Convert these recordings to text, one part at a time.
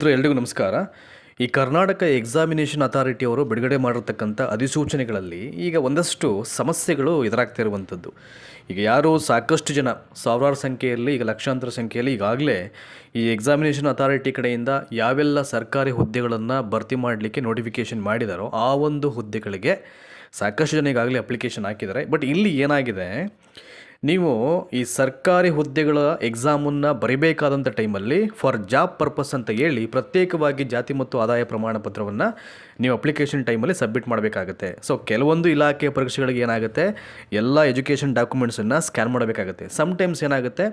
ಎಲ್ರಿಗೂ ನಮಸ್ಕಾರ. ಈ ಕರ್ನಾಟಕ ಎಕ್ಸಾಮಿನೇಷನ್ ಅಥಾರಿಟಿಯವರು ಬಿಡುಗಡೆ ಮಾಡಿರ್ತಕ್ಕಂಥ ಅಧಿಸೂಚನೆಗಳಲ್ಲಿ ಈಗ ಒಂದಷ್ಟು ಸಮಸ್ಯೆಗಳು ಎದುರಾಗ್ತಿರುವಂಥದ್ದು. ಈಗ ಯಾರು ಸಾಕಷ್ಟು ಜನ ಸಾವಿರಾರು ಸಂಖ್ಯೆಯಲ್ಲಿ, ಈಗ ಲಕ್ಷಾಂತರ ಸಂಖ್ಯೆಯಲ್ಲಿ ಈಗಾಗಲೇ ಈ ಎಕ್ಸಾಮಿನೇಷನ್ ಅಥಾರಿಟಿ ಕಡೆಯಿಂದ ಯಾವೆಲ್ಲ ಸರ್ಕಾರಿ ಹುದ್ದೆಗಳನ್ನು ಭರ್ತಿ ಮಾಡಲಿಕ್ಕೆ ನೋಟಿಫಿಕೇಷನ್ ಮಾಡಿದಾರೋ ಆ ಒಂದು ಹುದ್ದೆಗಳಿಗೆ ಸಾಕಷ್ಟು ಜನ ಈಗಾಗಲೇ ಅಪ್ಲಿಕೇಶನ್ ಹಾಕಿದ್ದಾರೆ. ಬಟ್ ಇಲ್ಲಿ ಏನಾಗಿದೆ, ನೀವು ಈ ಸರ್ಕಾರಿ ಹುದ್ದೆಗಳ ಎಕ್ಸಾಮನ್ನು ಬರೀಬೇಕಾದಂಥ ಟೈಮಲ್ಲಿ ಫಾರ್ ಜಾಬ್ ಪರ್ಪಸ್ ಅಂತ ಹೇಳಿ ಪ್ರತ್ಯೇಕವಾಗಿ ಜಾತಿ ಮತ್ತು ಆದಾಯ ಪ್ರಮಾಣ ಪತ್ರವನ್ನು ನೀವು ಅಪ್ಲಿಕೇಶನ್ ಟೈಮಲ್ಲಿ ಸಬ್ಮಿಟ್ ಮಾಡಬೇಕಾಗುತ್ತೆ. ಸೊ ಕೆಲವೊಂದು ಇಲಾಖೆ ಪರೀಕ್ಷೆಗಳಿಗೆ ಏನಾಗುತ್ತೆ, ಎಲ್ಲ ಎಜುಕೇಷನ್ ಡಾಕ್ಯುಮೆಂಟ್ಸನ್ನು ಸ್ಕ್ಯಾನ್ ಮಾಡಬೇಕಾಗುತ್ತೆ. ಸಮ್ಟೈಮ್ಸ್ ಏನಾಗುತ್ತೆ,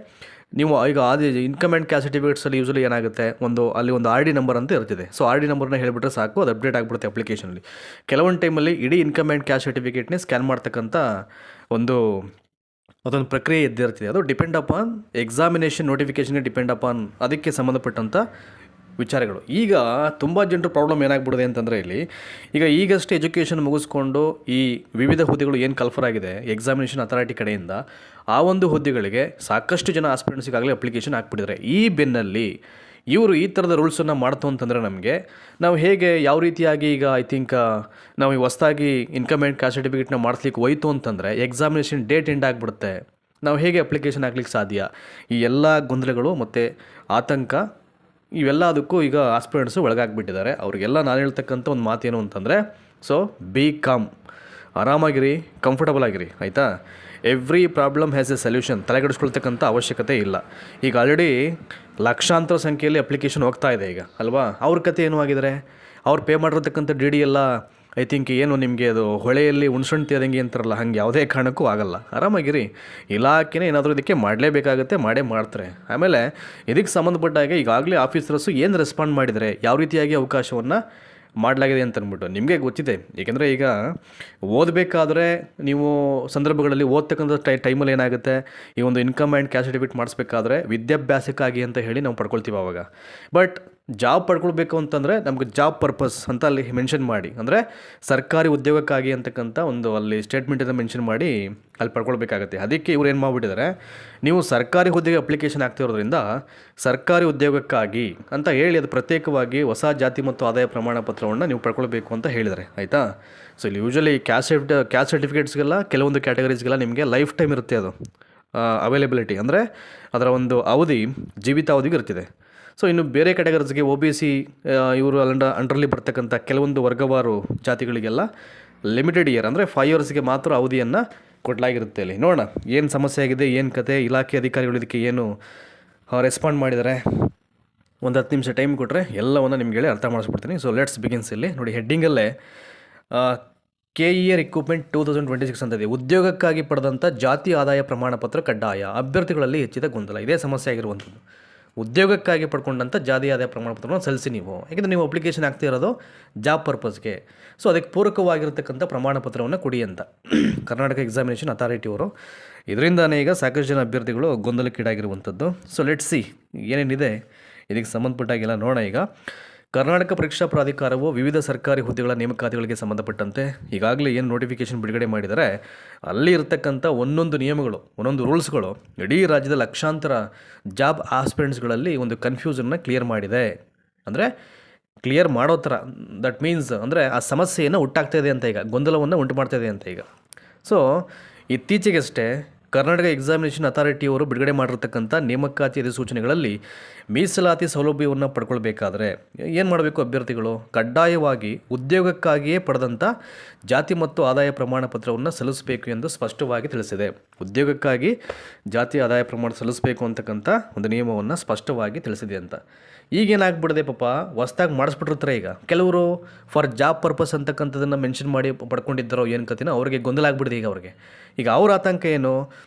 ನೀವು ಈಗ ಇನ್ಕಮ್ ಆ್ಯಂಡ್ ಕ್ಯಾಸ್ಟ್ ಸರ್ಟಿಫಿಕೇಟ್ಸಲ್ಲಿ ಯೂಸಲಿ ಏನಾಗುತ್ತೆ, ಅಲ್ಲಿ ಒಂದು ಆರ್ ಡಿ ನಂಬರ್ ಅಂತ ಇರ್ತಿದೆ. ಸೊ ಆರ್ ಡಿ ನಂಬರ್ನ ಹೇಳಿಬಿಟ್ರೆ ಸಾಕು, ಅದು ಅಪ್ಡೇಟ್ ಆಗಿಬಿಡುತ್ತೆ ಅಪ್ಲಿಕೇಶನಲ್ಲಿ. ಕೆಲವೊಂದು ಟೈಮಲ್ಲಿ ಇಡೀ ಇನ್ಕಮ್ ಆ್ಯಂಡ್ ಕ್ಯಾಸ್ಟ್ ಸರ್ಟಿಫಿಕೇಟ್ನೇ ಸ್ಕ್ಯಾನ್ ಮಾಡ್ತಕ್ಕಂಥ ಅದೊಂದು ಪ್ರಕ್ರಿಯೆ ಇದ್ದಿರ್ತದೆ. ಅದು ಡಿಪೆಂಡ್ ಅಪಾನ್ ಎಕ್ಸಾಮಿನೇಷನ್ ನೋಟಿಫಿಕೇಷನ್ಗೆ ಡಿಪೆಂಡ್ ಅಪಾನ್ ಅದಕ್ಕೆ ಸಂಬಂಧಪಟ್ಟಂಥ ವಿಚಾರಗಳು. ಈಗ ತುಂಬ ಜನರು ಪ್ರಾಬ್ಲಮ್ ಏನಾಗ್ಬಿಡಿದೆ ಅಂತಂದರೆ ಈಗಷ್ಟೇ ಎಜುಕೇಷನ್ ಮುಗಿಸ್ಕೊಂಡು ಈ ವಿವಿಧ ಹುದ್ದೆಗಳು ಏನು ಕಲ್ಫರ್ ಆಗಿದೆ ಎಕ್ಸಾಮಿನೇಷನ್ ಅಥಾರಿಟಿ ಕಡೆಯಿಂದ, ಆ ಒಂದು ಹುದ್ದೆಗಳಿಗೆ ಸಾಕಷ್ಟು ಜನ ಆಸ್ಪಿರೆಂಟ್ಸಿಗಾಗಲೇ ಅಪ್ಲಿಕೇಶನ್ ಹಾಕ್ಬಿಟ್ಟಿದ್ದಾರೆ. ಈ ಬೆನ್ನಲ್ಲಿ ಇವರು ಈ ಥರದ ರೂಲ್ಸನ್ನು ಮಾಡ್ತು ಅಂತಂದರೆ ನಾವು ಹೇಗೆ ಯಾವ ರೀತಿಯಾಗಿ ಈಗ ನಾವು ಈ ಹೊಸದಾಗಿ ಇನ್ಕಮ್ ಆ್ಯಂಡ್ ಕ್ಯಾಸ್ಟ್ ಸರ್ಟಿಫಿಕೇಟ್ನ ಮಾಡಿಸ್ಲಿಕ್ಕೆ ಹೋಯ್ತು ಅಂತಂದರೆ ಎಕ್ಸಾಮಿನೇಷನ್ ಡೇಟ್ ಎಂಡ್ ಆಗಿಬಿಡುತ್ತೆ. ನಾವು ಹೇಗೆ ಅಪ್ಲಿಕೇಶನ್ ಹಾಕ್ಲಿಕ್ಕೆ ಸಾಧ್ಯ? ಈ ಎಲ್ಲ ಗೊಂದಲಗಳು ಮತ್ತು ಆತಂಕ ಇವೆಲ್ಲದಕ್ಕೂ ಈಗ ಆಸ್ಪಿರೆಂಟ್ಸು ಒಳಗಾಗ್ಬಿಟ್ಟಿದ್ದಾರೆ. ಅವ್ರಿಗೆಲ್ಲ ನಾನು ಹೇಳ್ತಕ್ಕಂಥ ಒಂದು ಮಾತೇನು ಅಂತಂದರೆ, ಸೊ ಬಿ ಕಾಮ್, ಆರಾಮಾಗಿರಿ, ಕಂಫರ್ಟಬಲ್ ಆಗಿರಿ, ಆಯಿತಾ? Every problem has a solution. ತಲೆಗೆಡಿಸ್ಕೊಳ್ತಕ್ಕಂಥ ಅವಶ್ಯಕತೆ ಇಲ್ಲ. ಈಗ ಆಲ್ರೆಡಿ ಲಕ್ಷಾಂತರ ಸಂಖ್ಯೆಯಲ್ಲಿ ಅಪ್ಲಿಕೇಶನ್ ಹೋಗ್ತಾ ಇದೆ ಈಗ, ಅಲ್ವಾ? ಅವ್ರ ಕತೆ ಏನೂ ಆಗಿದ್ದಾರೆ, ಅವ್ರು ಪೇ ಮಾಡಿರ್ತಕ್ಕಂಥ ಡಿ ಡಿ ಎಲ್ಲ ಏನು ನಿಮಗೆ ಅದು ಹೊಳೆಯಲ್ಲಿ ಹುಣ್ಸಣ್ತಿ ಆದಂಗೆ ಅಂತಾರಲ್ಲ, ಹಂಗೆ ಯಾವುದೇ ಕಾರಣಕ್ಕೂ ಆಗಲ್ಲ. ಆರಾಮಾಗಿರಿ. ಇಲಾಖೆನೇ ಏನಾದರೂ ಇದಕ್ಕೆ ಮಾಡಲೇಬೇಕಾಗುತ್ತೆ, ಮಾಡೇ ಮಾಡ್ತಾರೆ. ಆಮೇಲೆ ಇದಕ್ಕೆ ಸಂಬಂಧಪಟ್ಟಾಗೆ ಈಗಾಗಲೇ ಆಫೀಸರ್ಸು ಏನು ರೆಸ್ಪಾಂಡ್ ಮಾಡಿದರೆ, ಯಾವ ರೀತಿಯಾಗಿ ಅವಕಾಶವನ್ನು ಮಾಡಲಾಗಿದೆ ಅಂತ ಅಂದ್ಬಿಟ್ಟು ನಿಮಗೆ ಗೊತ್ತಿದೆ. ಏಕೆಂದರೆ ಈಗ ಓದಬೇಕಾದ್ರೆ ನೀವು ಸಂದರ್ಭಗಳಲ್ಲಿ ಓದ್ತಕ್ಕಂಥ ಟೈಮಲ್ಲಿ ಏನಾಗುತ್ತೆ, ಈ ಒಂದು ಇನ್ಕಮ್ ಆ್ಯಂಡ್ ಕ್ಯಾಸ್ಟ್ ಸರ್ಟಿಫಿಕೇಟ್ ಮಾಡಿಸ್ಬೇಕಾದ್ರೆ ವಿದ್ಯಾಭ್ಯಾಸಕ್ಕಾಗಿ ಅಂತ ಹೇಳಿ ನಾವು ಪಡ್ಕೊಳ್ತೀವಿ ಆವಾಗ. ಬಟ್ ಜಾಬ್ ಪಡ್ಕೊಳ್ಬೇಕು ಅಂತಂದರೆ ನಮಗೆ ಜಾಬ್ ಪರ್ಪಸ್ ಅಂತ ಅಲ್ಲಿ ಮೆನ್ಷನ್ ಮಾಡಿ, ಅಂದರೆ ಸರ್ಕಾರಿ ಉದ್ಯೋಗಕ್ಕಾಗಿ ಅಂತಕ್ಕಂಥ ಒಂದು ಅಲ್ಲಿ ಸ್ಟೇಟ್ಮೆಂಟನ್ನು ಮೆನ್ಷನ್ ಮಾಡಿ ಅಲ್ಲಿ ಪಡ್ಕೊಳ್ಬೇಕಾಗತ್ತೆ. ಅದಕ್ಕೆ ಇವ್ರು ಏನು ಮಾಡಿಬಿಟ್ಟಿದ್ದಾರೆ, ನೀವು ಸರ್ಕಾರಿ ಹುದ್ದೆಗೆ ಅಪ್ಲಿಕೇಶನ್ ಆಗ್ತಿರೋದ್ರಿಂದ ಸರ್ಕಾರಿ ಉದ್ಯೋಗಕ್ಕಾಗಿ ಅಂತ ಹೇಳಿ ಅದು ಪ್ರತ್ಯೇಕವಾಗಿ ಹೊಸ ಜಾತಿ ಮತ್ತು ಆದಾಯ ಪ್ರಮಾಣ ಪತ್ರವನ್ನು ನೀವು ಪಡ್ಕೊಳ್ಬೇಕು ಅಂತ ಹೇಳಿದ್ದಾರೆ, ಆಯಿತಾ? ಸೊ ಇಲ್ಲಿ ಯೂಶಲಿ ಕ್ಯಾಸ್ಟ್ ಸರ್ಟಿಫಿಕೇಟ್ಸ್ಗೆಲ್ಲ ಕೆಲವೊಂದು ಕ್ಯಾಟಗರೀಸ್ಗೆಲ್ಲ ನಿಮಗೆ ಲೈಫ್ ಟೈಮ್ ಇರುತ್ತೆ ಅದು ಅವೈಲೇಬಿಲಿಟಿ, ಅಂದರೆ ಅದರ ಒಂದು ಅವಧಿ ಜೀವಿತಾವಧಿಗೆ ಇರ್ತಿದೆ. ಸೊ ಇನ್ನು ಬೇರೆ ಕ್ಯಾಟಗರೀಸ್ಗೆ OBC ಇವರು ಅಂಡರಲ್ಲಿ ಬರ್ತಕ್ಕಂಥ ಕೆಲವೊಂದು ವರ್ಗವಾರು ಜಾತಿಗಳಿಗೆಲ್ಲ ಲಿಮಿಟೆಡ್ ಇಯರ್, ಅಂದರೆ 5 ಇಯರ್ಸ್ಗೆ ಮಾತ್ರ ಅವಧಿಯನ್ನು ಕೊಡಲಾಗಿರುತ್ತೆ. ಅಲ್ಲಿ ನೋಡೋಣ ಏನು ಸಮಸ್ಯೆ ಆಗಿದೆ, ಏನು ಕತೆ, ಇಲಾಖೆ ಅಧಿಕಾರಿಗಳು ಇದಕ್ಕೆ ಏನು ರೆಸ್ಪಾಂಡ್ ಮಾಡಿದ್ದಾರೆ. ಒಂದು 10 ನಿಮಿಷ ಟೈಮ್ ಕೊಟ್ಟರೆ ಎಲ್ಲವನ್ನು ನಿಮ್ಗೆ ಹೇಳಿ ಅರ್ಥ ಮಾಡಿಸ್ಬಿಡ್ತೀನಿ. So let's begins. ಇಲ್ಲಿ ನೋಡಿ, ಹೆಡ್ಡಿಂಗಲ್ಲೇ KER ರಿಕ್ರೂಟ್ಮೆಂಟ್ 2026 ಅಂತ ಇದೆ. ಉದ್ಯೋಗಕ್ಕಾಗಿ ಪಡೆದಂಥ ಜಾತಿ ಆದಾಯ ಪ್ರಮಾಣ ಪತ್ರ ಕಡ್ಡಾಯ, ಅಭ್ಯರ್ಥಿಗಳಲ್ಲಿ ಹೆಚ್ಚಿದ ಗೊಂದಲ. ಇದೇ ಸಮಸ್ಯೆ ಆಗಿರುವಂಥದ್ದು. ಉದ್ಯೋಗಕ್ಕಾಗಿ ಪಡ್ಕೊಂಡಂಥ ಜಾತಿ ಆದಾಯ ಪ್ರಮಾಣ ಪತ್ರವನ್ನು ಸಲ್ಲಿಸಿ ನೀವು, ಯಾಕೆಂದರೆ ನೀವು ಅಪ್ಲಿಕೇಶನ್ ಆಗ್ತಿರೋದು ಜಾಬ್ ಪರ್ಪಸ್ಗೆ. ಸೊ ಅದಕ್ಕೆ ಪೂರಕವಾಗಿರ್ತಕ್ಕಂಥ ಪ್ರಮಾಣ ಪತ್ರವನ್ನು ಕೊಡಿ ಅಂತ ಕರ್ನಾಟಕ ಎಕ್ಸಾಮಿನೇಷನ್ ಅಥಾರಿಟಿಯವರು. ಇದರಿಂದಾನೇ ಈಗ ಸಾಕಷ್ಟು ಜನ ಅಭ್ಯರ್ಥಿಗಳು ಗೊಂದಲಕ್ಕೀಡಾಗಿರುವಂಥದ್ದು. ಸೊ ಲೆಟ್ಸ್ ಸಿ ಏನೇನಿದೆ ಇದಕ್ಕೆ ಸಂಬಂಧಪಟ್ಟಾಗೆಲ್ಲ ನೋಡೋಣ. ಈಗ ಕರ್ನಾಟಕ ಪರೀಕ್ಷಾ ಪ್ರಾಧಿಕಾರವು ವಿವಿಧ ಸರ್ಕಾರಿ ಹುದ್ದೆಗಳ ನೇಮಕಾತಿಗಳಿಗೆ ಸಂಬಂಧಪಟ್ಟಂತೆ ಈಗಾಗಲೇ ಏನು ನೋಟಿಫಿಕೇಷನ್ ಬಿಡುಗಡೆ ಮಾಡಿದರೆ, ಅಲ್ಲಿ ಇರತಕ್ಕಂಥ ಒಂದೊಂದು ನಿಯಮಗಳು, ಒಂದೊಂದು ರೂಲ್ಸ್ಗಳು ಇಡೀ ರಾಜ್ಯದ ಲಕ್ಷಾಂತರ ಜಾಬ್ ಆಸ್ಪಿರೆಂಟ್ಸ್ಗಳಲ್ಲಿ ಒಂದು ಕನ್ಫ್ಯೂಷನ್ನ ಕ್ಲಿಯರ್ ಮಾಡಿದೆ. ಅಂದರೆ ಕ್ಲಿಯರ್ ಮಾಡೋ ಥರ, ದಟ್ ಮೀನ್ಸ್ ಅಂದರೆ ಆ ಸಮಸ್ಯೆಯನ್ನು ಉಂಟಾಗ್ತಾಯಿದೆ ಅಂತ, ಈಗ ಗೊಂದಲವನ್ನು ಉಂಟು ಮಾಡ್ತಾಯಿದೆ ಅಂತ ಈಗ. ಸೊ ಇತ್ತೀಚೆಗಷ್ಟೇ ಕರ್ನಾಟಕ ಎಕ್ಸಾಮಿನೇಷನ್ ಅಥಾರಿಟಿಯವರು ಬಿಡುಗಡೆ ಮಾಡಿರ್ತಕ್ಕಂಥ ನೇಮಕಾತಿ ಅಧಿಸೂಚನೆಗಳಲ್ಲಿ ಮೀಸಲಾತಿ ಸೌಲಭ್ಯವನ್ನು ಪಡ್ಕೊಳ್ಬೇಕಾದ್ರೆ ಏನು ಮಾಡಬೇಕು, ಅಭ್ಯರ್ಥಿಗಳು ಕಡ್ಡಾಯವಾಗಿ ಉದ್ಯೋಗಕ್ಕಾಗಿಯೇ ಪಡೆದಂಥ ಜಾತಿ ಮತ್ತು ಆದಾಯ ಪ್ರಮಾಣ ಪತ್ರವನ್ನು ಸಲ್ಲಿಸಬೇಕು ಎಂದು ಸ್ಪಷ್ಟವಾಗಿ ತಿಳಿಸಿದೆ. ಉದ್ಯೋಗಕ್ಕಾಗಿ ಜಾತಿ ಆದಾಯ ಪ್ರಮಾಣ ಸಲ್ಲಿಸಬೇಕು ಅಂತಕ್ಕಂಥ ಒಂದು ನಿಯಮವನ್ನು ಸ್ಪಷ್ಟವಾಗಿ ತಿಳಿಸಿದೆ ಅಂತ. ಈಗೇನಾಗ್ಬಿಡಿದೆ ಪಾಪ, ಹೊಸ್ದಾಗಿ ಮಾಡಿಸ್ಬಿಟ್ಟಿರ್ತಾರೆ. ಈಗ ಕೆಲವರು ಫಾರ್ ಜಾಬ್ ಪರ್ಪಸ್ ಅಂತಕ್ಕಂಥದ್ದನ್ನು ಮೆನ್ಷನ್ ಮಾಡಿ ಪಡ್ಕೊಂಡಿದ್ದಾರೋ ಏನು ಕಥೆನೋ ಅವ್ರಿಗೆ ಗೊಂದಲ ಆಗ್ಬಿಡಿದೆ. ಈಗ ಅವ್ರ ಆತಂಕ ಏನು,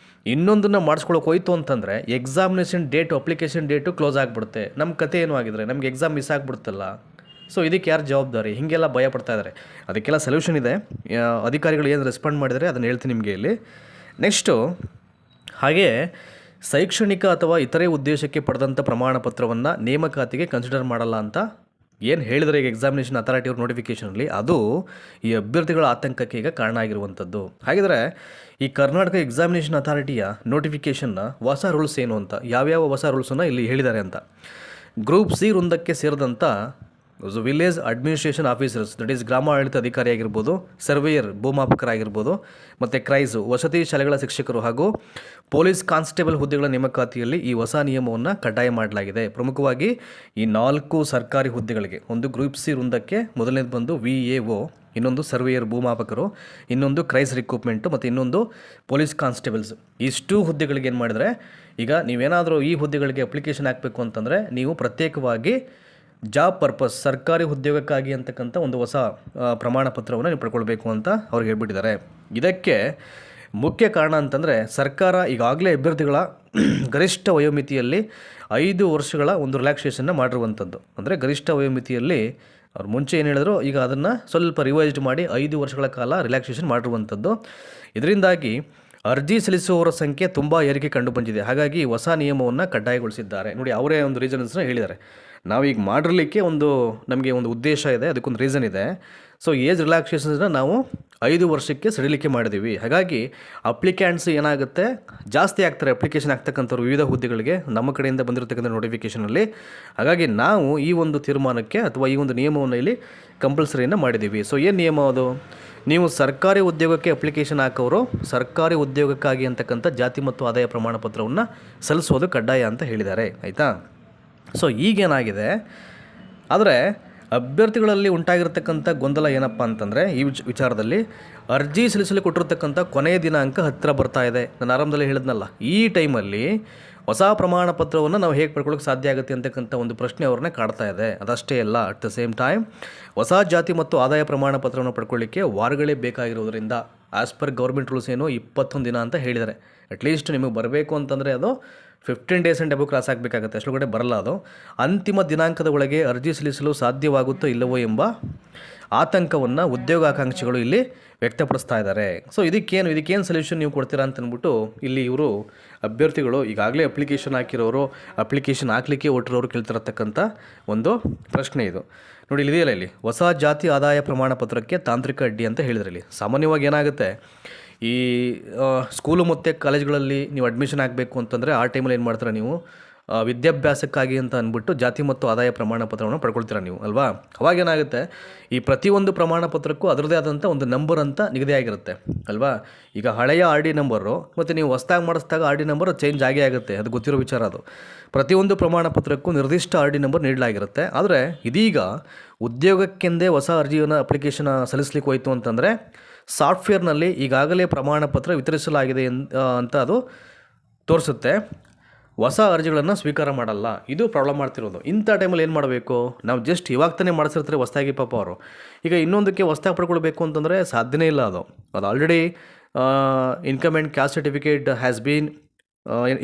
ಇನ್ನೊಂದನ್ನು ಮಾಡಿಸ್ಕೊಳಕ್ಕೆ ಹೋಯ್ತು ಅಂತಂದರೆ examination date, application date close ಆಗಿಬಿಡುತ್ತೆ. ನಮ್ಮ ಕತೆ ಏನು ಆಗಿದ್ರೆ ನಮಗೆ ಎಕ್ಸಾಮ್ ಮಿಸ್ ಆಗಿಬಿಡುತ್ತಲ್ಲ. ಸೊ ಇದಕ್ಕೆ ಯಾರು ಜವಾಬ್ದಾರಿ? ಹೀಗೆಲ್ಲ ಭಯ ಪಡ್ತಾ ಇದ್ದಾರೆ. ಅದಕ್ಕೆಲ್ಲ ಸೊಲ್ಯೂಷನ್ ಇದೆ. ಅಧಿಕಾರಿಗಳು ಏನು ರೆಸ್ಪಾಂಡ್ ಮಾಡಿದರೆ ಅದನ್ನು ಹೇಳ್ತೀನಿ ನಿಮಗೆ ಇಲ್ಲಿ. ನೆಕ್ಸ್ಟು ಹಾಗೆ ಶೈಕ್ಷಣಿಕ ಅಥವಾ ಇತರೆ ಉದ್ದೇಶಕ್ಕೆ ಪಡೆದಂಥ ಪ್ರಮಾಣ ಪತ್ರವನ್ನು ನೇಮಕಾತಿಗೆ ಕನ್ಸಿಡರ್ ಮಾಡಲ್ಲ ಅಂತ ಏನು ಹೇಳಿದರೆ ಈಗ ಎಕ್ಸಾಮಿನೇಷನ್ ಅಥಾರಿಟಿಯವ್ರ ನೋಟಿಫಿಕೇಷನಲ್ಲಿ, ಅದು ಈ ಅಭ್ಯರ್ಥಿಗಳ ಆತಂಕಕ್ಕೆ ಈಗ ಕಾರಣ ಆಗಿರುವಂಥದ್ದು. ಹಾಗಿದ್ರೆ ಈ ಕರ್ನಾಟಕ ಎಕ್ಸಾಮಿನೇಷನ್ ಅಥಾರಿಟಿಯ ನೋಟಿಫಿಕೇಷನ್ನ ಹೊಸ ರೂಲ್ಸ್ ಏನು ಅಂತ, ಯಾವ್ಯಾವ ಹೊಸ ರೂಲ್ಸನ್ನು ಇಲ್ಲಿ ಹೇಳಿದ್ದಾರೆ ಅಂತ ಗ್ರೂಪ್ ಸಿ ವೃಂದಕ್ಕೆ ಸೇರಿದಂಥ village administration officers, that is ಗ್ರಾಮ ಆಡಳಿತ ಅಧಿಕಾರಿ ಆಗಿರ್ಬೋದು, ಸರ್ವೇಯರ್ ಭೂಮಾಪಕರಾಗಿರ್ಬೋದು, ಮತ್ತು ಕ್ರೈಸು ವಸತಿ ಶಾಲೆಗಳ ಶಿಕ್ಷಕರು ಹಾಗೂ ಪೊಲೀಸ್ ಕಾನ್ಸ್ಟೇಬಲ್ ಹುದ್ದೆಗಳ ನೇಮಕಾತಿಯಲ್ಲಿ ಈ ಹೊಸ ನಿಯಮವನ್ನು ಕಡ್ಡಾಯ ಮಾಡಲಾಗಿದೆ. ಪ್ರಮುಖವಾಗಿ ಈ 4 ಸರ್ಕಾರಿ ಹುದ್ದೆಗಳಿಗೆ, ಒಂದು ಗ್ರೂಪ್ ಸಿ ವೃಂದಕ್ಕೆ ಮೊದಲನೇದು ಬಂದು VAO, ಇನ್ನೊಂದು ಸರ್ವೇಯರ್ ಭೂಮಾಪಕರು, ಇನ್ನೊಂದು ಕ್ರೈಸ್ ರಿಕ್ರೂಟ್ಮೆಂಟು ಮತ್ತು ಇನ್ನೊಂದು ಪೊಲೀಸ್ ಕಾನ್ಸ್ಟೇಬಲ್ಸ್. ಇಷ್ಟು ಹುದ್ದೆಗಳಿಗೆ ಏನು ಮಾಡಿದರೆ, ಈಗ ನೀವೇನಾದರೂ ಈ ಹುದ್ದೆಗಳಿಗೆ ಅಪ್ಲಿಕೇಶನ್ ಹಾಕಬೇಕು ಅಂತಂದರೆ ನೀವು ಪ್ರತ್ಯೇಕವಾಗಿ ಜಾಬ್ ಪರ್ಪಸ್ ಸರ್ಕಾರಿ ಉದ್ಯೋಗಕ್ಕಾಗಿ ಅಂತಕ್ಕಂಥ ಒಂದು ಹೊಸ ಪ್ರಮಾಣ ಪತ್ರವನ್ನು ನೀವು ಪಡ್ಕೊಳ್ಬೇಕು ಅಂತ ಅವ್ರಿಗೆ ಹೇಳ್ಬಿಟ್ಟಿದ್ದಾರೆ. ಇದಕ್ಕೆ ಮುಖ್ಯ ಕಾರಣ ಅಂತಂದರೆ ಸರ್ಕಾರ ಈಗಾಗಲೇ ಅಭ್ಯರ್ಥಿಗಳ ಗರಿಷ್ಠ ವಯೋಮಿತಿಯಲ್ಲಿ 5 ವರ್ಷಗಳ ಒಂದು ರಿಲ್ಯಾಕ್ಸೇಷನ್ನ ಮಾಡಿರುವಂಥದ್ದು. ಅಂದರೆ ಗರಿಷ್ಠ ವಯೋಮಿತಿಯಲ್ಲಿ ಅವ್ರು ಮುಂಚೆ ಏನು ಹೇಳಿದ್ರು, ಈಗ ಅದನ್ನು ಸ್ವಲ್ಪ ರಿವೈಸ್ಡ್ ಮಾಡಿ 5 ವರ್ಷಗಳ ಕಾಲ ರಿಲ್ಯಾಕ್ಸೇಷನ್ ಮಾಡಿರುವಂಥದ್ದು. ಇದರಿಂದಾಗಿ ಅರ್ಜಿ ಸಲ್ಲಿಸುವವರ ಸಂಖ್ಯೆ ತುಂಬ ಏರಿಕೆ ಕಂಡು ಬಂದಿದೆ. ಹಾಗಾಗಿ ಹೊಸ ನಿಯಮವನ್ನು ಕಡ್ಡಾಯಗೊಳಿಸಿದ್ದಾರೆ. ನೋಡಿ, ಅವರೇ ಒಂದು ರೀಸನ್ಸ್ನ ಹೇಳಿದ್ದಾರೆ. ನಾವೀಗ ಮಾಡಿರಲಿಕ್ಕೆ ನಮಗೆ ಒಂದು ಉದ್ದೇಶ ಇದೆ, ಅದಕ್ಕೊಂದು ರೀಸನ್ ಇದೆ. ಸೊ ಏಜ್ ರಿಲ್ಯಾಕ್ಸೇಷನ್ಸ್ನ ನಾವು 5 ವರ್ಷಕ್ಕೆ ಸಡಿಲಿಕೆ ಮಾಡಿದ್ದೀವಿ. ಹಾಗಾಗಿ ಅಪ್ಲಿಕ್ಯಾಂಟ್ಸ್ ಏನಾಗುತ್ತೆ, ಜಾಸ್ತಿ ಆಗ್ತಾರೆ ಅಪ್ಲಿಕೇಶನ್ ಆಗ್ತಕ್ಕಂಥವ್ರು ವಿವಿಧ ಹುದ್ದೆಗಳಿಗೆ ನಮ್ಮ ಕಡೆಯಿಂದ ಬಂದಿರತಕ್ಕಂಥ ನೋಟಿಫಿಕೇಷನಲ್ಲಿ. ಹಾಗಾಗಿ ನಾವು ಈ ಒಂದು ತೀರ್ಮಾನಕ್ಕೆ ಅಥವಾ ಈ ಒಂದು ನಿಯಮವನ್ನು ಇಲ್ಲಿ ಕಂಪಲ್ಸರಿಯನ್ನು ಮಾಡಿದ್ದೀವಿ. ಸೊ ಏನು ನಿಯಮ ಅದು? ನೀವು ಸರ್ಕಾರಿ ಉದ್ಯೋಗಕ್ಕೆ ಅಪ್ಲಿಕೇಶನ್ ಹಾಕೋರು ಸರ್ಕಾರಿ ಉದ್ಯೋಗಕ್ಕಾಗಿ ಅಂತಕ್ಕಂಥ ಜಾತಿ ಮತ್ತು ಆದಾಯ ಪ್ರಮಾಣ ಪತ್ರವನ್ನು ಸಲ್ಲಿಸೋದು ಕಡ್ಡಾಯ ಅಂತ ಹೇಳಿದ್ದಾರೆ. ಆಯಿತಾ? ಸೊ ಈಗೇನಾಗಿದೆ ಆದರೆ ಅಭ್ಯರ್ಥಿಗಳಲ್ಲಿ ಉಂಟಾಗಿರ್ತಕ್ಕಂಥ ಗೊಂದಲ ಏನಪ್ಪ ಅಂತಂದರೆ, ಈ ವಿಚಾರದಲ್ಲಿ ಅರ್ಜಿ ಸಲ್ಲಿಸಲು ಕೊಟ್ಟಿರ್ತಕ್ಕಂಥ ಕೊನೆಯ ದಿನಾಂಕ ಹತ್ತಿರ ಬರ್ತಾ ಇದೆ. ನಾನು ಆರಂಭದಲ್ಲಿ ಹೇಳಿದ್ನಲ್ಲ, ಈ ಟೈಮಲ್ಲಿ ಹೊಸ ಪ್ರಮಾಣ ಪತ್ರವನ್ನು ನಾವು ಹೇಗೆ ಪಡ್ಕೊಳ್ಳೋಕೆ ಸಾಧ್ಯ ಆಗುತ್ತೆ ಅಂತಕ್ಕಂಥ ಒಂದು ಪ್ರಶ್ನೆ ಅವ್ರನ್ನೇ ಕಾಡ್ತಾ ಇದೆ. ಅದಷ್ಟೇ ಅಲ್ಲ, ಅಟ್ ದ ಸೇಮ್ ಟೈಮ್ ಹೊಸ ಜಾತಿ ಮತ್ತು ಆದಾಯ ಪ್ರಮಾಣ ಪತ್ರವನ್ನು ಪಡ್ಕೊಳ್ಳಿಕ್ಕೆ ವಾರಗಳೇ ಬೇಕಾಗಿರೋದ್ರಿಂದ ಆ್ಯಸ್ ಪರ್ ಗೌರ್ಮೆಂಟ್ ರೂಲ್ಸ್ ಏನು 21 ದಿನ ಅಂತ ಹೇಳಿದ್ದಾರೆ. ಅಟ್ಲೀಸ್ಟ್ ನಿಮಗೆ ಬರಬೇಕು ಅಂತಂದರೆ ಅದು 15 ಡೇಸ್ ಆ್ಯಂಡ್ ಅಬೋ ಕ್ರಾಸ್ ಆಗಬೇಕಾಗುತ್ತೆ, ಅಷ್ಟೊಳಗಡೆ ಬರಲ್ಲ. ಅದು ಅಂತಿಮ ದಿನಾಂಕದ ಒಳಗೆ ಅರ್ಜಿ ಸಲ್ಲಿಸಲು ಸಾಧ್ಯವಾಗುತ್ತೋ ಇಲ್ಲವೋ ಎಂಬ ಆತಂಕವನ್ನು ಉದ್ಯೋಗಾಕಾಂಕ್ಷಿಗಳು ಇಲ್ಲಿ ವ್ಯಕ್ತಪಡಿಸ್ತಾ ಇದ್ದಾರೆ. ಸೊ ಇದಕ್ಕೇನು ಸೊಲ್ಯೂಷನ್ ನೀವು ಕೊಡ್ತೀರಾ ಅಂತಂದ್ಬಿಟ್ಟು ಇಲ್ಲಿ ಇವರು ಅಭ್ಯರ್ಥಿಗಳು ಈಗಾಗಲೇ ಅಪ್ಲಿಕೇಶನ್ ಹಾಕಿರೋರು, ಅಪ್ಲಿಕೇಶನ್ ಹಾಕಲಿಕ್ಕೆ ಹೊಟ್ಟಿರೋರು ಕೇಳ್ತಿರತಕ್ಕಂಥ ಒಂದು ಪ್ರಶ್ನೆ ಇದು. ನೋಡಿ, ಇದೆಯಲ್ಲ, ಇಲ್ಲಿ ಹೊಸ ಜಾತಿ ಆದಾಯ ಪ್ರಮಾಣ ಪತ್ರಕ್ಕೆ ತಾಂತ್ರಿಕ ಅಡ್ಡಿ ಅಂತ ಹೇಳಿದ್ರಲ್ಲಿ. ಸಾಮಾನ್ಯವಾಗಿ ಏನಾಗುತ್ತೆ, ಈ ಸ್ಕೂಲು ಮತ್ತು ಕಾಲೇಜ್ಗಳಲ್ಲಿ ನೀವು ಅಡ್ಮಿಷನ್ ಆಗಬೇಕು ಅಂತಂದರೆ ಆ ಟೈಮಲ್ಲಿ ಏನು ಮಾಡ್ತಾರೆ, ನೀವು ವಿದ್ಯಾಭ್ಯಾಸಕ್ಕಾಗಿ ಅಂತ ಅಂದ್ಬಿಟ್ಟು ಜಾತಿ ಮತ್ತು ಆದಾಯ ಪ್ರಮಾಣ ಪತ್ರವನ್ನು ಪಡ್ಕೊಳ್ತೀರ ನೀವು ಅಲ್ವಾ. ಅವಾಗೇನಾಗುತ್ತೆ, ಈ ಪ್ರತಿಯೊಂದು ಪ್ರಮಾಣ ಪತ್ರಕ್ಕೂ ಅದರದೇ ಆದಂಥ ಒಂದು ನಂಬರ್ ಅಂತ ನಿಗದಿಯಾಗಿರುತ್ತೆ ಅಲ್ವಾ. ಈಗ ಹಳೆಯ RD ನಂಬರು ಮತ್ತು ನೀವು ಹೊಸದಾಗಿ ಮಾಡಿಸಿದಾಗ RD ನಂಬರ್ ಚೇಂಜ್ ಆಗೇ ಆಗುತ್ತೆ, ಅದು ಗೊತ್ತಿರೋ ವಿಚಾರ. ಅದು ಪ್ರತಿಯೊಂದು ಪ್ರಮಾಣ ಪತ್ರಕ್ಕೂ ನಿರ್ದಿಷ್ಟ RD ನಂಬರ್ ನೀಡಲಾಗಿರುತ್ತೆ. ಆದರೆ ಇದೀಗ ಉದ್ಯೋಗಕ್ಕೆಂದೇ ಹೊಸ ಅರ್ಜಿಯನ್ನು ಅಪ್ಲಿಕೇಶನ್ ಸಲ್ಲಿಸಲಿಕ್ಕೆ ಹೋಯಿತು ಅಂತಂದರೆ ಸಾಫ್ಟ್ವೇರ್ನಲ್ಲಿ ಈಗಾಗಲೇ ಪ್ರಮಾಣ ಪತ್ರ ವಿತರಿಸಲಾಗಿದೆ ಅಂತ ಅದು ತೋರಿಸುತ್ತೆ, ಹೊಸ ಅರ್ಜಿಗಳನ್ನು ಸ್ವೀಕಾರ ಮಾಡಲ್ಲ. ಇದು ಪ್ರಾಬ್ಲಮ್ ಮಾಡ್ತಿರೋದು. ಇಂಥ ಟೈಮಲ್ಲಿ ಏನು ಮಾಡಬೇಕು, ನಾವು ಜಸ್ಟ್ ಇವಾಗ ತಾನೇ ಮಾಡಿಸಿರ್ತಾರೆ ಹೊಸದಾಗಿ ಪಾಪ ಅವರು. ಈಗ ಇನ್ನೊಂದಕ್ಕೆ ಹೊಸದಾಗಿ ಪಡ್ಕೊಳ್ಬೇಕು ಅಂತಂದರೆ ಸಾಧ್ಯನೇ ಇಲ್ಲ. ಅದು already income and caste certificate has been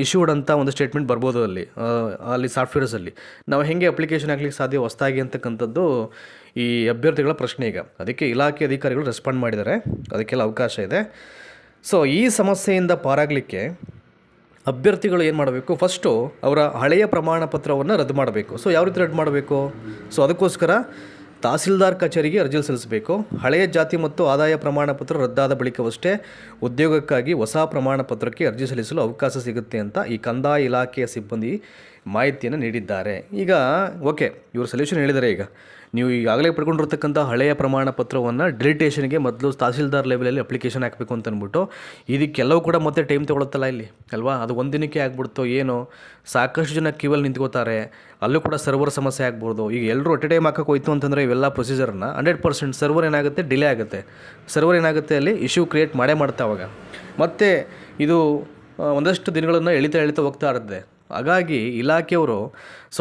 issued ಅಂತ ಒಂದು ಸ್ಟೇಟ್ಮೆಂಟ್ ಬರ್ಬೋದು ಅಲ್ಲಿ ಸಾಫ್ಟ್ವೇರ್ಸಲ್ಲಿ. ನಾವು ಹೇಗೆ ಅಪ್ಲಿಕೇಶನ್ ಹಾಕ್ಲಿಕ್ಕೆ ಸಾಧ್ಯ ಹೊಸದಾಗಿ ಅಂತಕ್ಕಂಥದ್ದು ಈ ಅಭ್ಯರ್ಥಿಗಳ ಪ್ರಶ್ನೆ. ಈಗ ಅದಕ್ಕೆ ಇಲಾಖೆ ಅಧಿಕಾರಿಗಳು ರೆಸ್ಪಾಂಡ್ ಮಾಡಿದ್ದಾರೆ, ಅದಕ್ಕೆಲ್ಲ ಅವಕಾಶ ಇದೆ. ಸೊ ಈ ಸಮಸ್ಯೆಯಿಂದ ಪಾರಾಗಲಿಕ್ಕೆ ಅಭ್ಯರ್ಥಿಗಳು ಏನು ಮಾಡಬೇಕು, ಫಸ್ಟು ಅವರ ಹಳೆಯ ಪ್ರಮಾಣ ಪತ್ರವನ್ನು ರದ್ದು ಮಾಡಬೇಕು. ಸೊ ಯಾವ ರೀತಿ ರದ್ದು ಮಾಡಬೇಕು? ಸೊ ಅದಕ್ಕೋಸ್ಕರ ತಹಸೀಲ್ದಾರ್ ಕಚೇರಿಗೆ ಅರ್ಜಿ ಸಲ್ಲಿಸಬೇಕು. ಹಳೆಯ ಜಾತಿ ಮತ್ತು ಆದಾಯ ಪ್ರಮಾಣ ಪತ್ರ ರದ್ದಾದ ಬಳಿಕವಷ್ಟೇ ಉದ್ಯೋಗಕ್ಕಾಗಿ ಹೊಸ ಪ್ರಮಾಣ ಪತ್ರಕ್ಕೆ ಅರ್ಜಿ ಸಲ್ಲಿಸಲು ಅವಕಾಶ ಸಿಗುತ್ತೆ ಅಂತ ಈ ಕಂದಾಯ ಇಲಾಖೆಯ ಸಿಬ್ಬಂದಿ ಮಾಹಿತಿಯನ್ನು ನೀಡಿದ್ದಾರೆ. ಈಗ ಓಕೆ, ಇವರು ಸೊಲ್ಯೂಷನ್ ಹೇಳಿದ್ದಾರೆ. ಈಗ ನೀವು ಈಗಾಗಲೇ ಪಡ್ಕೊಂಡಿರ್ತಕ್ಕಂಥ ಹಳೆಯ ಪ್ರಮಾಣ ಪತ್ರವನ್ನು ಡಿಲಿಟೇಷನ್ಗೆ ಮೊದಲು ತಹಸೀಲ್ದಾರ್ ಲೆವೆಲಲ್ಲಿ ಅಪ್ಲಿಕೇಶನ್ ಹಾಕಬೇಕು ಅಂತ ಅಂದ್ಬಿಟ್ಟು ಇದಕ್ಕೆಲ್ಲವೂ ಕೂಡ ಮತ್ತೆ ಟೈಮ್ ತೊಗೊಳುತ್ತಲ್ಲ ಇಲ್ಲಿ ಅಲ್ವಾ. ಅದು ಒಂದು ದಿನಕ್ಕೆ ಆಗ್ಬಿಡ್ತು ಏನೋ, ಸಾಕಷ್ಟು ಜನ ಕ್ಯೂವಲ್ಲಿ ನಿಂತ್ಕೋತಾರೆ, ಅಲ್ಲೂ ಕೂಡ ಸರ್ವರ್ ಸಮಸ್ಯೆ ಆಗ್ಬೋದು. ಈಗ ಎಲ್ಲರೂ ಅಟ್ ಎ ಟೈಮ್ ಹಾಕೋಕೆ ಹೋಯ್ತು ಅಂತಂದರೆ ಇವೆಲ್ಲ ಪ್ರೊಸೀಜರ್ನ 100% ಸರ್ವರ್ ಏನಾಗುತ್ತೆ, ಡಿಲೇ ಆಗುತ್ತೆ. ಸರ್ವರ್ ಏನಾಗುತ್ತೆ, ಅಲ್ಲಿ ಇಶ್ಯೂ ಕ್ರಿಯೇಟ್ ಮಾಡ್ತಾ ಅವಾಗ ಮತ್ತು ಇದು ಒಂದಷ್ಟು ದಿನಗಳನ್ನು ಎಳಿತಾ ಹೋಗ್ತಾ ಇರುತ್ತೆ. ಹಾಗಾಗಿ ಇಲಾಖೆಯವರು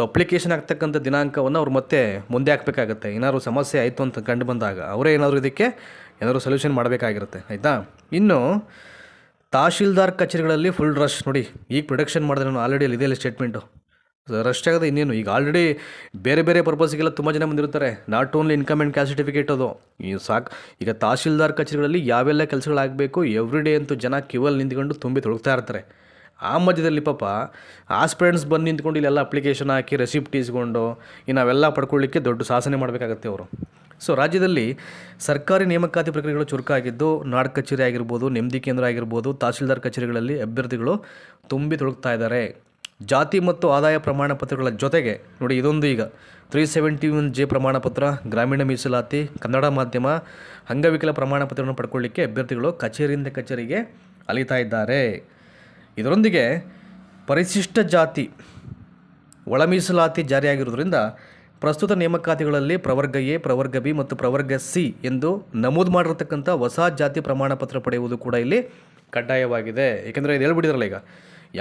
ಅಪ್ಲಿಕೇಶನ್ ಆಗ್ತಕ್ಕಂಥ ದಿನಾಂಕವನ್ನು ಅವ್ರು ಮತ್ತೆ ಮುಂದೆ ಹಾಕಬೇಕಾಗತ್ತೆ. ಏನಾದರೂ ಸಮಸ್ಯೆ ಆಯಿತು ಅಂತ ಕಂಡು ಬಂದಾಗ ಅವರೇ ಇದಕ್ಕೆ ಏನಾದರೂ ಸೊಲ್ಯೂಷನ್ ಮಾಡಬೇಕಾಗಿರುತ್ತೆ. ಆಯಿತಾ? ಇನ್ನು ತಹಶೀಲ್ದಾರ್ ಕಚೇರಿಗಳಲ್ಲಿ ಫುಲ್ ರಶ್. ನೋಡಿ, ಈಗ ಪ್ರೊಡಕ್ಷನ್ ಮಾಡಿದ್ರೆ ನಾನು ಆಲ್ರೆಡಿ ಅಲ್ಲಿ ಇದೆಯಲ್ಲ ಸ್ಟೇಟ್ಮೆಂಟು, ರಶ್ ಆಗೋದು ಇನ್ನೇನು. ಈಗ ಆಲ್ರೆಡಿ ಬೇರೆ ಪರ್ಪಸ್ಗೆಲ್ಲ ತುಂಬ ಜನ ಬಂದಿರ್ತಾರೆ. Not only income and caste certificate ಅದು ಈಗ ಸಾಕು. ಈಗ ತಹಶೀಲ್ದಾರ್ ಕಚೇರಿಗಳಲ್ಲಿ ಯಾವೆಲ್ಲ ಕೆಲಸಗಳಾಗಬೇಕು ಎವ್ರಿ ಡೇ ಅಂತೂ ಜನ ಕ್ಯೂವಲ್ಲಿ ನಿಂತ್ಕೊಂಡು ತುಂಬಿ ತೊಳಗ್ತಾ ಇರ್ತಾರೆ. ಆ ಮಧ್ಯದಲ್ಲಿ ಪಾಪ ಆಸ್ಪಿರೆಂಟ್ಸ್ ಬಂದು ನಿಂತ್ಕೊಂಡು ಇಲ್ಲೆಲ್ಲ ಅಪ್ಲಿಕೇಶನ್ ಹಾಕಿ ರೆಸಿಪ್ಟ್ ಇಸ್ಕೊಂಡು ನಾವೆಲ್ಲ ಪಡ್ಕೊಳ್ಳಿಕ್ಕೆ ದೊಡ್ಡ ಸಾಧನೆ ಮಾಡಬೇಕಾಗತ್ತೆ ಅವರು. ಸೊ ರಾಜ್ಯದಲ್ಲಿ ಸರ್ಕಾರಿ ನೇಮಕಾತಿ ಪ್ರಕ್ರಿಯೆಗಳು ಚುರುಕಾಗಿದ್ದು ನಾಡ್ ಕಚೇರಿ ಆಗಿರ್ಬೋದು, ನೆಮ್ಮದಿ ಕೇಂದ್ರ ಆಗಿರ್ಬೋದು, ತಹಸೀಲ್ದಾರ್ ಕಚೇರಿಗಳಲ್ಲಿ ಅಭ್ಯರ್ಥಿಗಳು ತುಂಬಿ ತೊಳಗ್ತಾ ಇದ್ದಾರೆ. ಜಾತಿ ಮತ್ತು ಆದಾಯ ಪ್ರಮಾಣ ಪತ್ರಗಳ ಜೊತೆಗೆ ನೋಡಿ ಇದೊಂದು ಈಗ 371J ಪ್ರಮಾಣ ಪತ್ರ, ಗ್ರಾಮೀಣ ಮೀಸಲಾತಿ, ಕನ್ನಡ ಮಾಧ್ಯಮ, ಅಂಗವಿಕಲ ಪ್ರಮಾಣ ಪತ್ರವನ್ನು ಪಡ್ಕೊಳ್ಳಿಕ್ಕೆ ಅಭ್ಯರ್ಥಿಗಳು ಕಚೇರಿಯಿಂದ ಕಚೇರಿಗೆ ಅಲಿತಾ ಇದ್ದಾರೆ. ಇದರೊಂದಿಗೆ ಪರಿಶಿಷ್ಟ ಜಾತಿ ಒಳ ಮೀಸಲಾತಿ ಜಾರಿಯಾಗಿರುವುದರಿಂದ ಪ್ರಸ್ತುತ ನೇಮಕಾತಿಗಳಲ್ಲಿ ಪ್ರವರ್ಗ ಎ, ಪ್ರವರ್ಗ ಬಿ ಮತ್ತು ಪ್ರವರ್ಗ ಸಿ ಎಂದು ನಮೂದು ಮಾಡಿರತಕ್ಕಂಥ ಹೊಸ ಜಾತಿ ಪ್ರಮಾಣ ಪತ್ರ ಪಡೆಯುವುದು ಕೂಡ ಇಲ್ಲಿ ಕಡ್ಡಾಯವಾಗಿದೆ. ಏಕೆಂದರೆ ಇದು ಹೇಳ್ಬಿಟ್ಟಿದ್ರಲ್ಲ, ಈಗ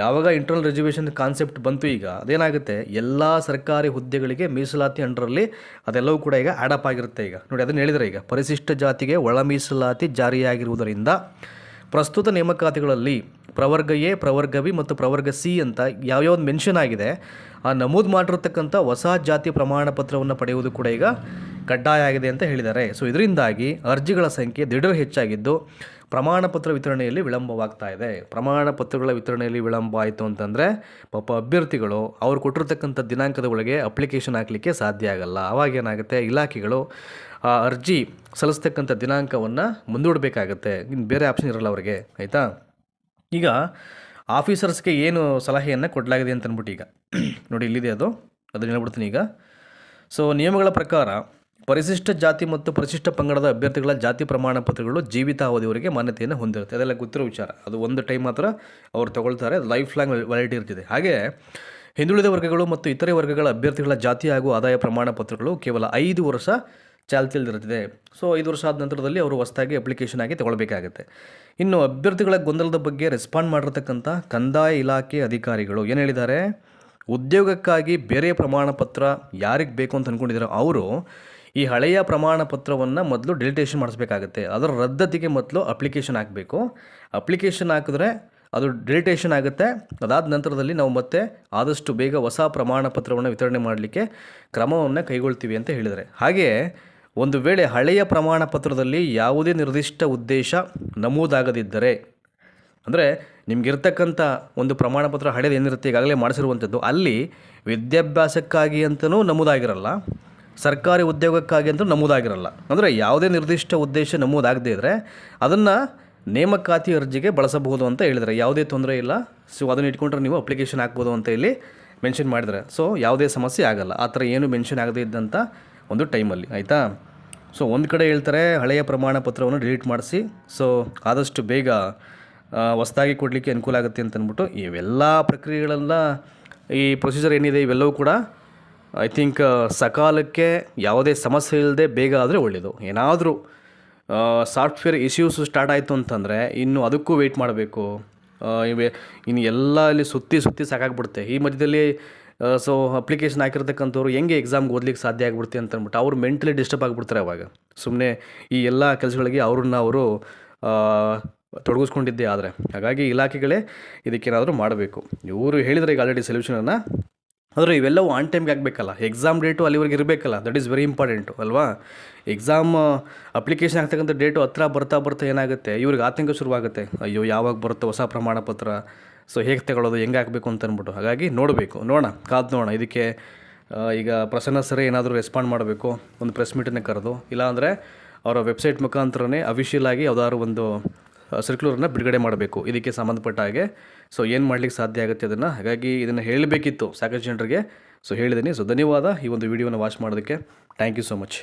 ಯಾವಾಗ ಇಂಟರ್ನಲ್ ರಿಸರ್ವೇಷನ್ ಕಾನ್ಸೆಪ್ಟ್ ಬಂತು, ಈಗ ಅದೇನಾಗುತ್ತೆ, ಎಲ್ಲ ಸರ್ಕಾರಿ ಹುದ್ದೆಗಳಿಗೆ ಮೀಸಲಾತಿ ಅಂಡರಲ್ಲಿ ಅದೆಲ್ಲವೂ ಕೂಡ ಈಗ ಆ್ಯಡಪ್ ಆಗಿರುತ್ತೆ. ಈಗ ನೋಡಿ ಅದನ್ನು ಹೇಳಿದರೆ, ಈಗ ಪರಿಶಿಷ್ಟ ಜಾತಿಗೆ ಒಳ ಮೀಸಲಾತಿ ಜಾರಿಯಾಗಿರುವುದರಿಂದ ಪ್ರಸ್ತುತ ನೇಮಕಾತಿಗಳಲ್ಲಿ ಪ್ರವರ್ಗ ಎ, ಪ್ರವರ್ಗ ಬಿ ಮತ್ತು ಪ್ರವರ್ಗ ಸಿ ಅಂತ ಯಾವ್ಯಾವ್ದು ಮೆನ್ಷನ್ ಆಗಿದೆ ಆ ನಮೂದು ಮಾಡಿರತಕ್ಕಂಥ ಹೊಸ ಜಾತಿ ಪ್ರಮಾಣ ಪತ್ರವನ್ನು ಪಡೆಯುವುದು ಕೂಡ ಈಗ ಕಡ್ಡಾಯ ಆಗಿದೆ ಅಂತ ಹೇಳಿದ್ದಾರೆ. ಸೊ ಇದರಿಂದಾಗಿ ಅರ್ಜಿಗಳ ಸಂಖ್ಯೆ ದಿಢೀರ್ ಹೆಚ್ಚಾಗಿದ್ದು ಪ್ರಮಾಣ ಪತ್ರ ವಿತರಣೆಯಲ್ಲಿ ವಿಳಂಬವಾಗ್ತಾ ಇದೆ. ಪ್ರಮಾಣ ಪತ್ರಗಳ ವಿತರಣೆಯಲ್ಲಿ ವಿಳಂಬ ಆಯಿತು ಅಂತಂದರೆ ಪಾಪ ಅಭ್ಯರ್ಥಿಗಳು ಅವ್ರು ಕೊಟ್ಟಿರ್ತಕ್ಕಂಥ ದಿನಾಂಕದ ಒಳಗೆ ಅಪ್ಲಿಕೇಶನ್ ಹಾಕಲಿಕ್ಕೆ ಸಾಧ್ಯ ಆಗಲ್ಲ. ಆವಾಗ ಏನಾಗುತ್ತೆ, ಇಲಾಖೆಗಳು ಆ ಅರ್ಜಿ ಸಲ್ಲಿಸ್ತಕ್ಕಂಥ ದಿನಾಂಕವನ್ನು ಮುಂದೂಡಬೇಕಾಗತ್ತೆ. ಇನ್ನು ಬೇರೆ ಆಪ್ಷನ್ ಇರಲ್ಲ ಅವರಿಗೆ, ಆಯಿತಾ. ಈಗ ಆಫೀಸರ್ಸ್ಗೆ ಏನು ಸಲಹೆಯನ್ನು ಕೊಡಲಾಗಿದೆ ಅಂತ ಅಂದ್ಬಿಟ್ಟು ಈಗ ನೋಡಿ ಇಲ್ಲಿದೆ, ಅದನ್ನು ಹೇಳ್ಬಿಡ್ತೀನಿ ಈಗ. ಸೊ ನಿಯಮಗಳ ಪ್ರಕಾರ ಪರಿಶಿಷ್ಟ ಜಾತಿ ಮತ್ತು ಪರಿಶಿಷ್ಟ ಪಂಗಡದ ಅಭ್ಯರ್ಥಿಗಳ ಜಾತಿ ಪ್ರಮಾಣ ಪತ್ರಗಳು ಜೀವಿತಾವಧಿಯವರೆಗೆ ಮಾನ್ಯತೆಯನ್ನು ಹೊಂದಿರುತ್ತೆ. ಅದೆಲ್ಲ ಗೊತ್ತಿರೋ ವಿಚಾರ. ಅದು ಒಂದು ಟೈಮ್ ಮಾತ್ರ ಅವ್ರು ತಗೊಳ್ತಾರೆ, ಲೈಫ್ ಲಾಂಗ್ ವ್ಯಾಲಿಡಿಟಿ ಇರ್ತಿದೆ. ಹಾಗೆ ಹಿಂದುಳಿದ ವರ್ಗಗಳು ಮತ್ತು ಇತರೆ ವರ್ಗಗಳ ಅಭ್ಯರ್ಥಿಗಳ ಜಾತಿ ಹಾಗೂ ಆದಾಯ ಪ್ರಮಾಣ ಪತ್ರಗಳು ಕೇವಲ 5 ವರ್ಷ ಚಾಲ್ತಿಯಲ್ಲಿರುತ್ತದೆ. ಸೊ 5 ವರ್ಷ ಆದ ನಂತರದಲ್ಲಿ ಅವರು ಹೊಸದಾಗಿ ಅಪ್ಲಿಕೇಶನ್ ಆಗಿ ತಗೊಳ್ಬೇಕಾಗುತ್ತೆ. ಇನ್ನು ಅಭ್ಯರ್ಥಿಗಳ ಗೊಂದಲದ ಬಗ್ಗೆ ರೆಸ್ಪಾಂಡ್ ಮಾಡಿರ್ತಕ್ಕಂಥ ಕಂದಾಯ ಇಲಾಖೆ ಅಧಿಕಾರಿಗಳು ಏನು ಹೇಳಿದ್ದಾರೆ, ಉದ್ಯೋಗಕ್ಕಾಗಿ ಬೇರೆ ಪ್ರಮಾಣ ಪತ್ರ ಯಾರಿಗೆ ಬೇಕು ಅಂತ ಅಂದ್ಕೊಂಡಿದ್ದಾರೆ ಅವರು ಈ ಹಳೆಯ ಪ್ರಮಾಣ ಪತ್ರವನ್ನು ಮೊದಲು ಡಿಲಿಟೇಷನ್ ಮಾಡಿಸ್ಬೇಕಾಗುತ್ತೆ. ಅದರ ರದ್ದತಿಗೆ ಮೊದಲು ಅಪ್ಲಿಕೇಶನ್ ಹಾಕಬೇಕು. ಅಪ್ಲಿಕೇಶನ್ ಹಾಕಿದ್ರೆ ಅದು ಡಿಲಿಟೇಷನ್ ಆಗುತ್ತೆ. ಅದಾದ ನಂತರದಲ್ಲಿ ನಾವು ಮತ್ತೆ ಆದಷ್ಟು ಬೇಗ ಹೊಸ ಪ್ರಮಾಣ ಪತ್ರವನ್ನು ವಿತರಣೆ ಮಾಡಲಿಕ್ಕೆ ಕ್ರಮವನ್ನು ಕೈಗೊಳ್ತೀವಿ ಅಂತ ಹೇಳಿದ್ದಾರೆ. ಹಾಗೆಯೇ ಒಂದು ವೇಳೆ ಹಳೆಯ ಪ್ರಮಾಣ ಪತ್ರದಲ್ಲಿ ಯಾವುದೇ ನಿರ್ದಿಷ್ಟ ಉದ್ದೇಶ ನಮೂದಾಗದಿದ್ದರೆ, ಅಂದರೆ ನಿಮಗಿರ್ತಕ್ಕಂಥ ಒಂದು ಪ್ರಮಾಣ ಪತ್ರ ಹಳೆಯದು ಏನಿರುತ್ತೆ ಈಗಾಗಲೇ ಮಾಡಿಸಿರುವಂಥದ್ದು, ಅಲ್ಲಿ ವಿದ್ಯಾಭ್ಯಾಸಕ್ಕಾಗಿ ಅಂತಲೂ ನಮೂದಾಗಿರಲ್ಲ, ಸರ್ಕಾರಿ ಉದ್ಯೋಗಕ್ಕಾಗಿ ಅಂತಲೂ ನಮೂದಾಗಿರಲ್ಲ. ಅಂದರೆ ಯಾವುದೇ ನಿರ್ದಿಷ್ಟ ಉದ್ದೇಶ ನಮೂದಾಗದೇ ಇದ್ದರೆ ಅದನ್ನು ನೇಮಕಾತಿ ಅರ್ಜಿಗೆ ಬಳಸಬಹುದು ಅಂತ ಹೇಳಿದರೆ ಯಾವುದೇ ತೊಂದರೆ ಇಲ್ಲ. ಸೊ ಅದನ್ನು ಇಟ್ಕೊಂಡ್ರೆ ನೀವು ಅಪ್ಲಿಕೇಶನ್ ಹಾಕ್ಬೋದು ಅಂತ ಇಲ್ಲಿ ಮೆನ್ಷನ್ ಮಾಡಿದರೆ, ಸೊ ಯಾವುದೇ ಸಮಸ್ಯೆ ಆಗಲ್ಲ. ಆ ಥರ ಏನು ಮೆನ್ಷನ್ ಆಗದೇ ಇದ್ದಂಥ ಒಂದು ಟೈಮಲ್ಲಿ, ಆಯಿತಾ. ಸೊ ಒಂದು ಕಡೆ ಹೇಳ್ತಾರೆ ಹಳೆಯ ಪ್ರಮಾಣ ಪತ್ರವನ್ನು ಡಿಲೀಟ್ ಮಾಡಿಸಿ, ಸೊ ಆದಷ್ಟು ಬೇಗ ಹೊಸದಾಗಿ ಕೊಡಲಿಕ್ಕೆ ಅನುಕೂಲ ಆಗುತ್ತೆ ಅಂತ ಅಂದ್ಬಿಟ್ಟು ಇವೆಲ್ಲ ಪ್ರಕ್ರಿಯೆಗಳೆಲ್ಲ ಈ ಪ್ರೊಸೀಜರ್ ಏನಿದೆ ಇವೆಲ್ಲವೂ ಕೂಡ ಐ ಥಿಂಕ್ ಸಕಾಲಕ್ಕೆ ಯಾವುದೇ ಸಮಸ್ಯೆ ಇಲ್ಲದೆ ಬೇಗ ಆದರೆ ಒಳ್ಳೆಯದು. ಏನಾದರೂ ಸಾಫ್ಟ್ವೇರ್ ಇಶ್ಯೂಸು ಸ್ಟಾರ್ಟ್ ಆಯಿತು ಅಂತಂದರೆ ಇನ್ನು ಅದಕ್ಕೂ ವೆಯ್ಟ್ ಮಾಡಬೇಕು. ಇನ್ನು ಎಲ್ಲ ಇಲ್ಲಿ ಸುತ್ತಿ ಸಾಕಾಗ್ಬಿಡುತ್ತೆ. ಈ ಮಧ್ಯದಲ್ಲಿ ಸೊ ಅಪ್ಲಿಕೇಶನ್ ಹಾಕಿರ್ತಕ್ಕಂಥವ್ರು ಹೆಂಗೆ ಎಕ್ಸಾಮ್ಗೆ ಓದ್ಲಿಕ್ಕೆ ಸಾಧ್ಯ ಆಗಿಬಿಡುತ್ತೆ ಅಂತ ಅಂದ್ಬಿಟ್ಟು ಅವರು ಮೆಂಟಲಿ ಡಿಸ್ಟರ್ಬ್ ಆಗಿಬಿಡ್ತಾರೆ. ಅವಾಗ ಸುಮ್ಮನೆ ಈ ಎಲ್ಲ ಕೆಲಸಗಳಿಗೆ ಅವ್ರನ್ನ ಅವರು ತೊಡಗಿಸ್ಕೊಂಡಿದ್ದೇ ಆದರೆ. ಹಾಗಾಗಿ ಇಲಾಖೆಗಳೇ ಇದಕ್ಕೇನಾದರೂ ಮಾಡಬೇಕು. ಇವರು ಹೇಳಿದರೆ ಈಗ ಆಲ್ರೆಡಿ ಸೊಲ್ಯೂಷನನ್ನು, ಆದರೆ ಇವೆಲ್ಲವೂ ಆನ್ ಟೈಮ್ಗೆ ಆಗಬೇಕಲ್ಲ. ಎಕ್ಸಾಮ್ ಡೇಟು ಅಲ್ಲಿವರೆಗೆ ಇರಬೇಕಲ್ಲ, ದಟ್ ಈಸ್ ವೆರಿ ಇಂಪಾರ್ಟೆಂಟು ಅಲ್ವಾ. ಎಕ್ಸಾಮ್ ಅಪ್ಲಿಕೇಶನ್ ಆಗ್ತಕ್ಕಂಥ ಡೇಟು ಹತ್ರ ಬರ್ತಾ ಏನಾಗುತ್ತೆ, ಇವ್ರಿಗೆ ಆತಂಕ ಶುರುವಾಗುತ್ತೆ. ಅಯ್ಯೋ ಯಾವಾಗ ಬರುತ್ತೆ ಹೊಸ ಪ್ರಮಾಣ ಪತ್ರ, ಸೊ ಹೇಗೆ ತಗೊಳ್ಳೋದು, ಹೆಂಗೆ ಹಾಕಬೇಕು ಅಂತ ಅಂದ್ಬಿಟ್ಟು. ಹಾಗಾಗಿ ನೋಡೋಣ, ಕಾದು ನೋಡೋಣ. ಇದಕ್ಕೆ ಈಗ ಪ್ರಸನ್ನ ಸರಿ ಏನಾದರೂ ರೆಸ್ಪಾಂಡ್ ಮಾಡಬೇಕು, ಒಂದು ಪ್ರೆಸ್ ಮೀಟನ್ನು ಕರೆದು, ಇಲ್ಲಾಂದರೆ ಅವರ ವೆಬ್ಸೈಟ್ ಮುಖಾಂತರನೇ ಅಫಿಷಿಯಲ್ ಆಗಿ ಯಾವುದಾದ್ರು ಒಂದು ಸರ್ಕ್ಯುಲರನ್ನು ಬಿಡುಗಡೆ ಮಾಡಬೇಕು ಇದಕ್ಕೆ ಸಂಬಂಧಪಟ್ಟ ಹಾಗೆ. ಸೊ ಏನು ಮಾಡಲಿಕ್ಕೆ ಸಾಧ್ಯ ಆಗುತ್ತೆ ಅದನ್ನು. ಹಾಗಾಗಿ ಇದನ್ನು ಹೇಳಬೇಕಿತ್ತು ಸಾಕಷ್ಟು ಜನರಿಗೆ. ಸೊ ಹೇಳಿದ್ದೀನಿ. ಸೊ ಧನ್ಯವಾದ ಈ ಒಂದು ವಿಡಿಯೋನ ವಾಚ್ ಮಾಡೋದಕ್ಕೆ. Thank you so much.